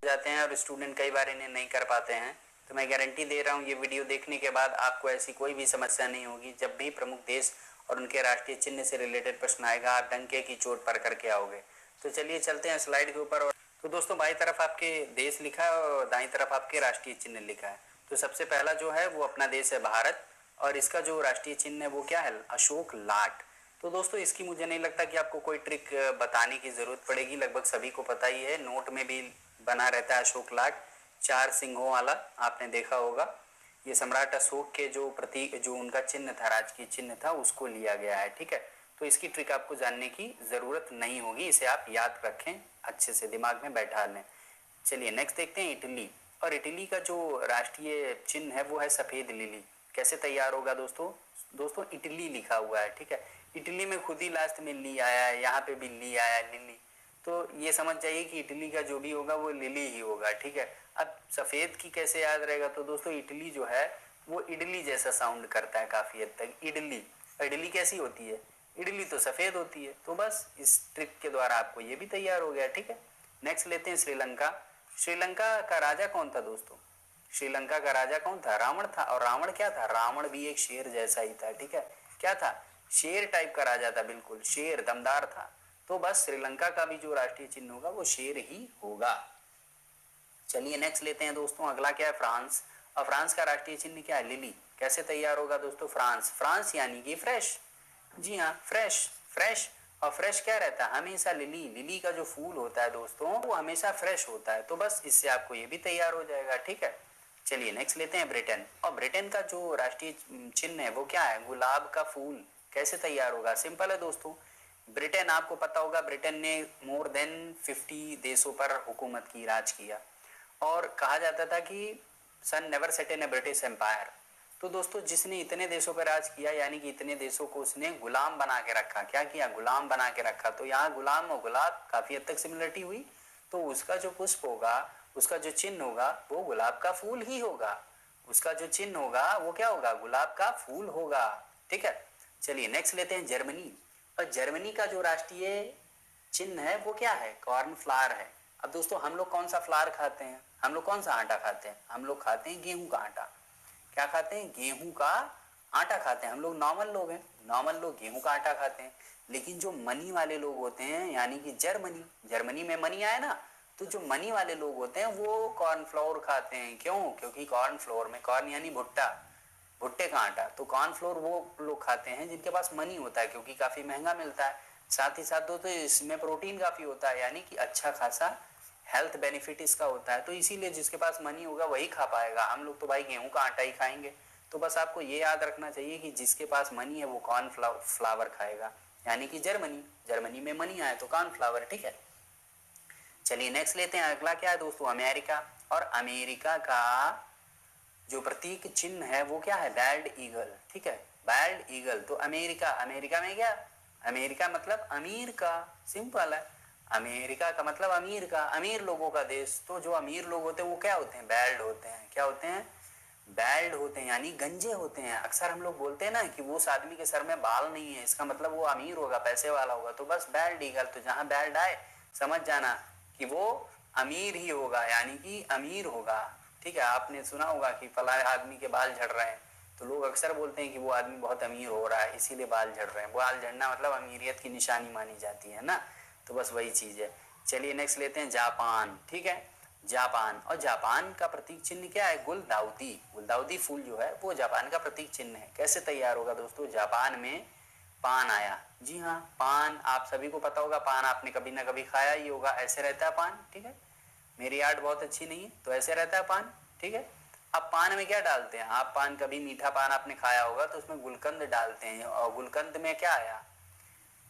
जाते हैं और स्टूडेंट कई बार इन्हें नहीं कर पाते हैं। तो मैं गारंटी दे रहा हूँ ये वीडियो देखने के बाद आपको ऐसी कोई भी समस्या नहीं होगी। जब भी प्रमुख देश और उनके राष्ट्रीय चिन्ह से रिलेटेड प्रश्न आएगा आप डंके की चोट पर करके आओगे। तो चलिए चलते हैं स्लाइड के ऊपर। और तो दोस्तों बाईं तरफ आपके देश लिखा है और दाईं तरफ आपके राष्ट्रीय चिन्ह लिखा है। तो सबसे पहला जो है वो अपना देश है भारत और इसका जो राष्ट्रीय चिन्ह है वो क्या है, अशोक लाट। तो दोस्तों इसकी मुझे नहीं लगता कि आपको कोई ट्रिक बताने की जरूरत पड़ेगी, लगभग सभी को पता ही है। नोट में भी बना रहता है अशोक लाट, 4 सिंहों वाला, आपने देखा होगा। ये सम्राट अशोक के जो प्रतीक, जो उनका चिन्ह था, राजकीय चिन्ह था, उसको लिया गया है। ठीक है, तो इसकी ट्रिक आपको जानने की जरूरत नहीं होगी, इसे आप याद रखें, अच्छे से दिमाग में बैठा लें। चलिए नेक्स्ट देखते हैं इटली। और इटली का जो राष्ट्रीय चिन्ह है वो है सफेद लिली। कैसे तैयार होगा दोस्तों? दोस्तों इटली लिखा हुआ है, ठीक है। इटली में खुद ही लास्ट में ली आया है, यहाँ पे भी ली आया है, लिली। तो ये समझ जाइए कि इटली का जो भी होगा वो लिली ही होगा, ठीक है। अब सफेद की कैसे याद रहेगा? तो दोस्तों इटली जो है वो इडली जैसा साउंड करता है काफी हद तक, इडली। इडली कैसी होती है? इडली तो सफेद होती है। तो बस इस ट्रिक के द्वारा आपको ये भी तैयार हो गया, ठीक है। नेक्स्ट लेते हैं श्रीलंका। श्रीलंका का राजा कौन था दोस्तों? श्रीलंका का राजा कौन था? रावण था। और रावण क्या था? रावण भी एक शेर जैसा ही था, ठीक है। क्या था? शेर टाइप का राजा था, बिल्कुल शेर, दमदार था। तो बस श्रीलंका का भी जो राष्ट्रीय चिन्ह होगा वो शेर ही होगा। चलिए नेक्स्ट लेते हैं दोस्तों, अगला क्या है? फ्रांस। और फ्रांस का राष्ट्रीय चिन्ह क्या है? लिली। कैसे तैयार होगा दोस्तों? फ्रांस, फ्रांस यानी कि फ्रेश। जी हाँ, फ्रेश, फ्रेश। और फ्रेश क्या रहता है? हमेशा लिली, लिली का जो फूल होता है दोस्तों वो हमेशा फ्रेश होता है। तो बस इससे आपको ये भी तैयार हो जाएगा, ठीक है। चलिए नेक्स्ट लेते हैं ब्रिटेन। और ब्रिटेन का जो राष्ट्रीय चिन्ह है वो क्या है? गुलाब का फूल। कैसे तैयार होगा? सिंपल है दोस्तों। ब्रिटेन, आपको पता होगा ब्रिटेन ने मोर देन 50 देशों पर हुकूमत की, राज किया। और कहा जाता था कि सन नेवर सेट इन ए ब्रिटिश एम्पायर। तो दोस्तों जिसने इतने देशों पर राज किया यानी कि इतने देशों को उसने गुलाम बना के रखा। क्या किया? गुलाम बना के रखा। तो यहाँ गुलाम और गुलाब काफी हद तक सिमिलरिटी हुई। तो उसका जो पुष्प होगा, उसका जो चिन्ह होगा वो गुलाब का फूल ही होगा। उसका जो चिन्ह होगा वो क्या होगा? गुलाब का फूल होगा, ठीक है। चलिए नेक्स्ट लेते हैं जर्मनी। और जर्मनी का जो राष्ट्रीय चिन्ह है वो क्या है? कॉर्न फ्लावर है। अब दोस्तों हम लोग कौन सा फ्लावर खाते हैं? हम लोग कौन सा आटा खाते हैं? हम लोग खाते हैं गेहूं का आटा। क्या खाते हैं? गेहूं का आटा खाते हैं। हम लोग नॉर्मल लोग हैं, नॉर्मल लोग गेहूं का आटा खाते हैं। लेकिन जो मनी वाले लोग होते हैं यानी कि जर्मनी, जर्मनी में मनी आए ना, तो जो मनी वाले लोग होते हैं वो कॉर्नफ्लोर खाते हैं। क्यों? क्योंकि कॉर्नफ्लोर में, कॉर्न यानी भुट्टा, भुट्टे का आटा, तो कॉर्नफ्लोर वो लोग खाते हैं जिनके पास मनी होता है, क्योंकि काफी महंगा मिलता है। साथ ही साथ दोस्तों इसमें प्रोटीन काफी होता है, यानी कि अच्छा खासा हेल्थ बेनिफिट इसका होता है। तो इसीलिए जिसके पास मनी होगा वही खा पाएगा। हम लोग तो भाई गेहूं का आटा ही खाएंगे। तो बस आपको ये याद रखना चाहिए कि जिसके पास मनी है वो कॉर्न फ्लावर खाएगा, यानी कि जर्मनी, जर्मनी में मनी आए तो कॉर्न फ्लावर, ठीक है। चलिए नेक्स्ट लेते हैं, अगला क्या है दोस्तों? अमेरिका। और अमेरिका का जो प्रतीक चिन्ह है वो क्या है? बैल्ड ईगल, ठीक है, बैल्ड ईगल। तो अमेरिका, अमेरिका में क्या? अमेरिका मतलब अमीर का, सिंपल है। अमेरिका का मतलब अमीर का, अमीर लोगों का देश। तो जो अमीर लोग होते हैं वो क्या होते हैं? बैल्ड होते हैं। क्या होते हैं? बैल्ड होते हैं, यानी गंजे होते हैं। अक्सर हम लोग बोलते हैं ना कि वो उस आदमी के सर में बाल नहीं है, इसका मतलब वो अमीर होगा, पैसे वाला होगा। तो बस बैल्ड ईगल, तो जहां बैल्ड आए समझ जाना कि वो अमीर ही होगा, यानी कि अमीर होगा, ठीक है। आपने सुना होगा कि फलाने आदमी के बाल झड़ रहे हैं, तो लोग अक्सर बोलते हैं कि वो आदमी बहुत अमीर हो रहा है इसीलिए बाल झड़ रहे हैं। बाल झड़ना मतलब अमीरियत की निशानी मानी जाती है ना, तो बस वही चीज है। चलिए नेक्स्ट लेते हैं जापान, ठीक है, जापान। और जापान का प्रतीक चिन्ह क्या है? गुलदाउदी, गुलदाउदी फूल जो है वो जापान का प्रतीक चिन्ह है। कैसे तैयार होगा दोस्तों? जापान में पान आया। जी हाँ, पान आप सभी को पता होगा, पान आपने कभी ना कभी खाया ही होगा। ऐसे रहता है पान, ठीक है। मेरी आर्ट बहुत अच्छी नहीं है तो ऐसे रहता है पान, ठीक है। अब पान में क्या डालते हैं? आप पान, कभी मीठा पान आपने खाया होगा तो उसमें गुलकंद डालते हैं। और गुलकंद में क्या आया?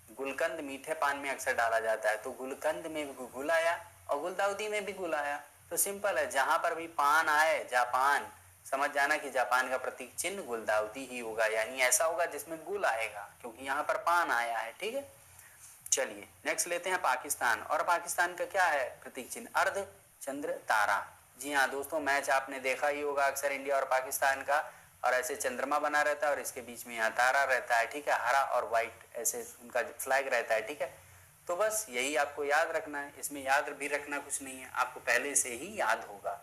गुलकंद मीठे पान में अक्सर डाला जाता है, तो गुलकंद में भी गुल आया और गुलदाउदी में भी गुल आया। तो सिंपल है, जहां पर भी पान आए, जापान, समझ जाना कि जापान का प्रतीक चिन्ह गुलदाउदी ही होगा, यानी ऐसा होगा जिसमें गुल आएगा, क्योंकि यहाँ पर पान आया है, ठीक है। चलिए नेक्स्ट लेते हैं पाकिस्तान। और पाकिस्तान का क्या है प्रतीक चिन्ह? अर्ध चंद्र तारा। जी हाँ दोस्तों, मैच आपने देखा ही होगा अक्सर इंडिया और पाकिस्तान का, और ऐसे चंद्रमा बना रहता है और इसके बीच में यहाँ तारा रहता है, ठीक है, हरा और व्हाइट, ऐसे उनका फ्लैग रहता है, ठीक है। तो बस यही आपको याद रखना है, इसमें याद भी रखना कुछ नहीं है, आपको पहले से ही याद होगा।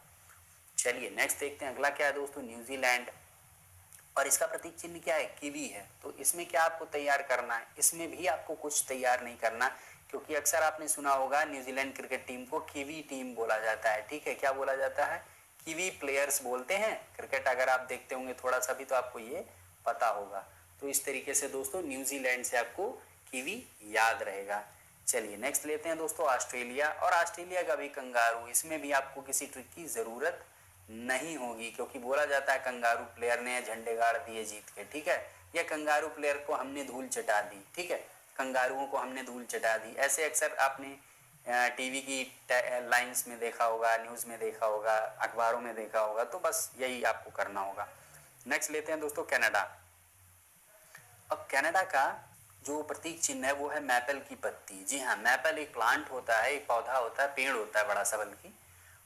चलिए नेक्स्ट देखते हैं, अगला क्या है दोस्तों, न्यूजीलैंड, और इसका प्रतीक चिन्ह क्या है, कीवी है। तो इसमें क्या आपको तैयार करना है, इसमें भी आपको कुछ तैयार नहीं करना, क्योंकि अक्सर आपने सुना होगा न्यूजीलैंड क्रिकेट टीम को कीवी टीम बोला जाता है। ठीक है, क्या बोला जाता है, कीवी प्लेयर्स बोलते हैं। क्रिकेट अगर आप देखते होंगे थोड़ा सा भी तो आपको ये पता होगा। तो इस तरीके से दोस्तों न्यूजीलैंड से आपको कीवी याद रहेगा। चलिए नेक्स्ट लेते हैं दोस्तों, ऑस्ट्रेलिया, और ऑस्ट्रेलिया का भी कंगारू, इसमें भी आपको किसी ट्रिक की जरूरत नहीं होगी, क्योंकि बोला जाता है कंगारू प्लेयर ने झंडे गाड़ दिए जीत के। ठीक है, या कंगारू प्लेयर को हमने धूल चटा दी। ठीक है, कंगारुओं को हमने धूल चटा दी, ऐसे अक्सर आपने टीवी की लाइंस में देखा होगा, न्यूज़ में देखा होगा, अखबारों में देखा होगा। तो बस यही आपको करना होगा। नेक्स्ट लेते हैं दोस्तों कनाडा। अब कनाडा का जो प्रतीक चिन्ह है वो है मैपल की पत्ती। जी हाँ, मैपल एक प्लांट होता है, एक पौधा होता है, पेड़ होता है बड़ा सा बल्कि,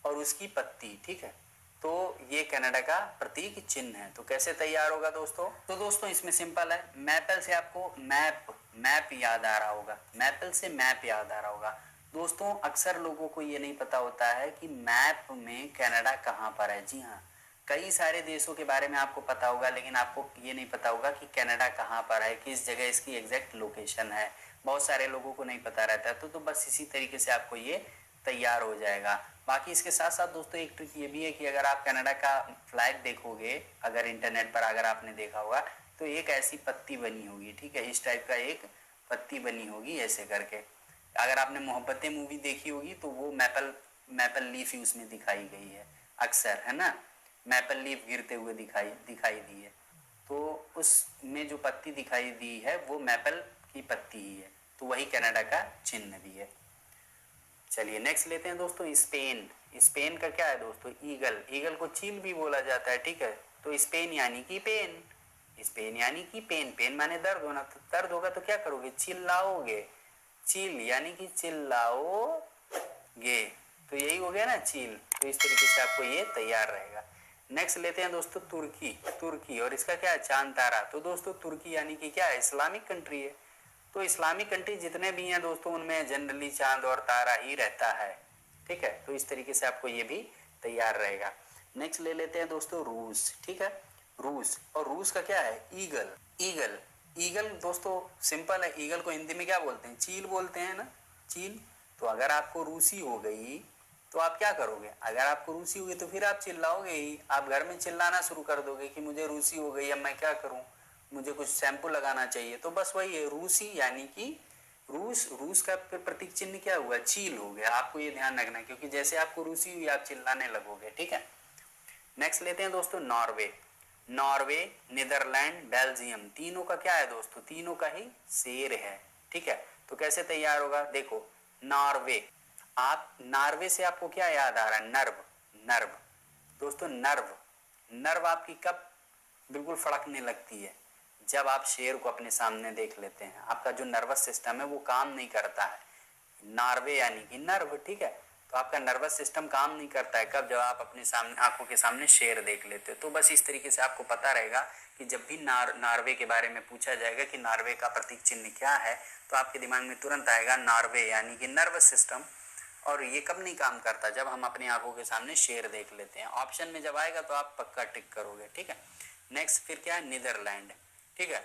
और उसकी पत्ती। ठीक है, तो ये कनाडा का प्रतीक चिन्ह है। तो कैसे तैयार होगा दोस्तों, तो दोस्तों इसमें सिंपल है, मैपल से आपको मैप याद आ रहा होगा, मैपल से मैप याद आ रहा होगा। दोस्तों अक्सर लोगों को ये नहीं पता होता है कि मैप में कनाडा कहाँ पर है। जी हाँ, कई सारे देशों के बारे में आपको पता होगा, लेकिन आपको ये नहीं पता होगा कि कनाडा कहाँ पर है, किस जगह इसकी एग्जैक्ट लोकेशन है। बहुत सारे लोगों को नहीं पता रहता है। तो बस इसी तरीके से आपको ये तैयार हो जाएगा। बाकी इसके साथ साथ दोस्तों एक ट्रिक ये भी है कि अगर आप कनाडा का फ्लैग देखोगे, अगर इंटरनेट पर अगर आपने देखा होगा, तो एक ऐसी पत्ती बनी होगी। ठीक है, इस टाइप का एक पत्ती बनी होगी ऐसे करके। अगर आपने मोहब्बतें मूवी देखी होगी तो वो मैपल लीफ ही उसमें दिखाई गई है अक्सर, है ना, मैपल लीफ गिरते हुए दिखाई दी है। तो उसमें जो पत्ती दिखाई दी है वो मैपल की पत्ती ही है। तो वही कनाडा का चिन्ह भी है। चलिए नेक्स्ट लेते हैं दोस्तों, स्पेन। स्पेन का क्या है दोस्तों, ईगल। ईगल को चील भी बोला जाता है। ठीक है, तो स्पेन यानी कि पेन, स्पेन यानी कि पेन, पेन माने दर्द होना, तो दर्द होगा तो क्या करोगे, चिल्लाओगे, चील यानी कि चिल्लाओगे, तो यही हो गया ना चील। तो इस तरीके से आपको ये तैयार रहेगा। नेक्स्ट लेते हैं दोस्तों तुर्की, और इसका क्या है, चांद तारा। तो दोस्तों तुर्की यानी कि क्या है, इस्लामिक कंट्री है। तो इस्लामिक कंट्री जितने भी हैं दोस्तों उनमें जनरली चांद और तारा ही रहता है। ठीक है, तो इस तरीके से आपको ये भी तैयार रहेगा। नेक्स्ट ले लेते हैं दोस्तों रूस। ठीक है, रूस, और रूस का क्या है, ईगल दोस्तों सिंपल है, ईगल को हिंदी में क्या बोलते हैं, चील बोलते हैं ना, चील। तो अगर आपको रूसी हो गई तो आप क्या करोगे, अगर आपको रूसी हो गई तो फिर आप चिल्लाओगे ही, आप घर में चिल्लाना शुरू कर दोगे कि मुझे रूसी हो गई, अब मैं क्या करूं, मुझे कुछ शैम्पू लगाना चाहिए। तो बस वही है, रूसी यानी कि रूस का प्रतीक चिन्ह क्या हुआ, चील हो गया। आपको ये ध्यान रखना है, क्योंकि जैसे आपको रूसी हुई आप चिल्लाने लगोगे। ठीक है, नेक्स्ट लेते हैं दोस्तों नॉर्वे, नीदरलैंड, बेल्जियम, तीनों का क्या है दोस्तों, तीनों का ही शेर है। ठीक है, तो कैसे तैयार होगा, देखो नॉर्वे से आपको क्या याद आ रहा है, नर्व दोस्तों, नर्व आपकी कब बिल्कुल फड़कने लगती है, जब आप शेर को अपने सामने देख लेते हैं। आपका जो नर्वस सिस्टम है वो काम नहीं करता है, नॉर्वे यानी कि नर्व। ठीक है, तो आपका नर्वस सिस्टम काम नहीं करता है कब, जब आप अपने सामने आंखों के सामने शेर देख लेते हो। तो बस इस तरीके से आपको पता रहेगा कि जब भी नॉर्वे के बारे में पूछा जाएगा कि नॉर्वे का प्रतीक चिन्ह क्या है, तो आपके दिमाग में तुरंत आएगा नॉर्वे यानी कि नर्वस सिस्टम। और ये कब नहीं काम करता, जब हम अपनी आंखों के सामने शेर देख लेते हैं। ऑप्शन में जब आएगा तो आप पक्का टिक करोगे। ठीक है, नेक्स्ट फिर क्या है, नीदरलैंड। ठीक है,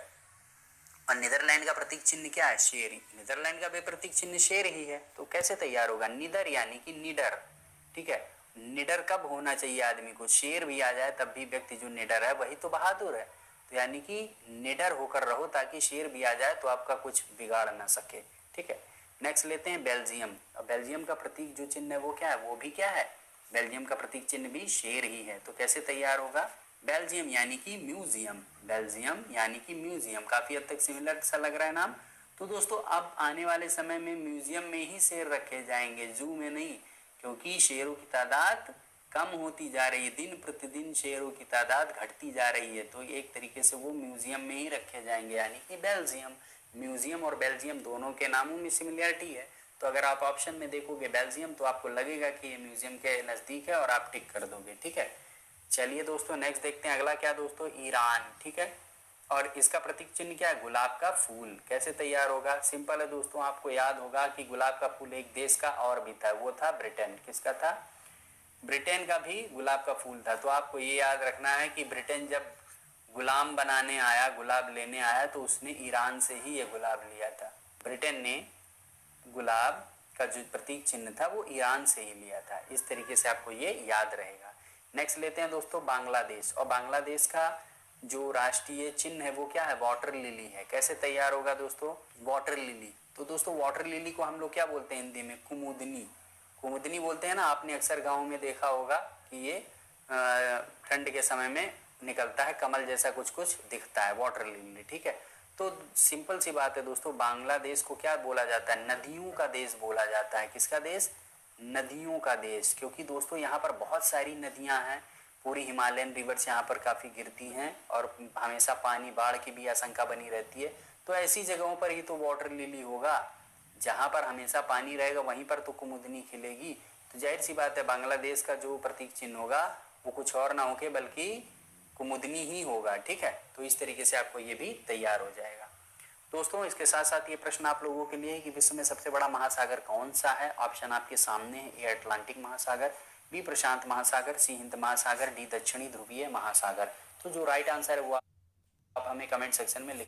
और नीदरलैंड का प्रतीक चिन्ह क्या है, शेर ही। नीदरलैंड का भी प्रतीक चिन्ह शेर ही है। तो कैसे तैयार होगा, निडर यानी कि निडर। ठीक है, निडर कब होना चाहिए आदमी को, शेर भी आ जाए तब भी व्यक्ति जो निडर है वही तो बहादुर है। तो यानी कि निडर होकर रहो ताकि शेर भी आ जाए तो आपका कुछ बिगाड़ ना सके। ठीक है, नेक्स्ट लेते हैं बेल्जियम। अब बेल्जियम का प्रतीक जो चिन्ह है वो क्या है, वो भी क्या है, बेल्जियम का प्रतीक चिन्ह भी शेर ही है। तो कैसे तैयार होगा, बेल्जियम यानी कि म्यूजियम, बेल्जियम यानी कि म्यूजियम, काफी हद तक सिमिलर सा लग रहा है नाम। तो दोस्तों अब आने वाले समय में म्यूजियम में ही शेर रखे जाएंगे, जू में नहीं, क्योंकि शेरों की तादाद कम होती जा रही है, दिन प्रतिदिन शेरों की तादाद घटती जा रही है। तो एक तरीके से वो म्यूजियम में ही रखे जाएंगे, यानी कि बेल्जियम। म्यूजियम और बेल्जियम दोनों के नामों में सिमिलरिटी है। तो अगर आप ऑप्शन में देखोगे बेल्जियम तो आपको लगेगा कि ये म्यूजियम के नज़दीक है और आप टिक कर दोगे। ठीक है, चलिए दोस्तों नेक्स्ट देखते हैं, अगला क्या दोस्तों, ईरान। ठीक है, और इसका प्रतीक चिन्ह क्या है? गुलाब का फूल। कैसे तैयार होगा? सिंपल है दोस्तों, आपको याद होगा कि गुलाब का फूल एक देश का और भी था, वो था ब्रिटेन। किसका था? ब्रिटेन का भी गुलाब का फूल था। तो आपको ये याद रखना है कि ब्रिटेन जब गुलाम बनाने आया, गुलाब लेने आया, तो उसने ईरान से ही ये गुलाब लिया था। ब्रिटेन ने गुलाब का जो प्रतीक चिन्ह था वो ईरान से ही लिया था। इस तरीके से आपको ये याद रहेगा। नेक्स्ट लेते हैं दोस्तों बांग्लादेश। और बांग्लादेश का जो राष्ट्रीय चिन्ह है वो क्या है? वाटर लिली है। कैसे तैयार होगा दोस्तों? Water lily. तो दोस्तों वाटर लिली को हम लोग क्या बोलते हैं हिंदी में? कुमुदनी। कुमुदनी बोलते हैं ना। आपने अक्सर गाँव में देखा होगा कि ये ठंड के समय में निकलता है, कमल जैसा कुछ कुछ दिखता है, वाटर लिली। ठीक है, तो सिंपल सी बात है दोस्तों, बांग्लादेश को क्या बोला जाता है? नदियों का देश बोला जाता है। किसका देश? नदियों का देश। क्योंकि दोस्तों यहाँ पर बहुत सारी नदियाँ हैं, पूरी हिमालयन रिवर्स यहाँ पर काफ़ी गिरती हैं और हमेशा पानी, बाढ़ की भी आशंका बनी रहती है। तो ऐसी जगहों पर ही तो वाटर लिली होगा। जहाँ पर हमेशा पानी रहेगा वहीं पर तो कुमुदनी खिलेगी। तो जाहिर सी बात है बांग्लादेश का जो प्रतीक चिन्ह होगा वो कुछ और ना होके बल्कि कुमुदनी ही होगा। ठीक है, तो इस तरीके से आपको ये भी तैयार हो जाएगा। दोस्तों इसके साथ साथ ये प्रश्न आप लोगों के लिए है कि विश्व में सबसे बड़ा महासागर कौन सा है? ऑप्शन आपके सामने है। ए अटलांटिक महासागर, बी प्रशांत महासागर, सी हिंद महासागर, डी दक्षिणी ध्रुवीय महासागर। तो जो राइट आंसर है वो आप हमें कमेंट सेक्शन में लिख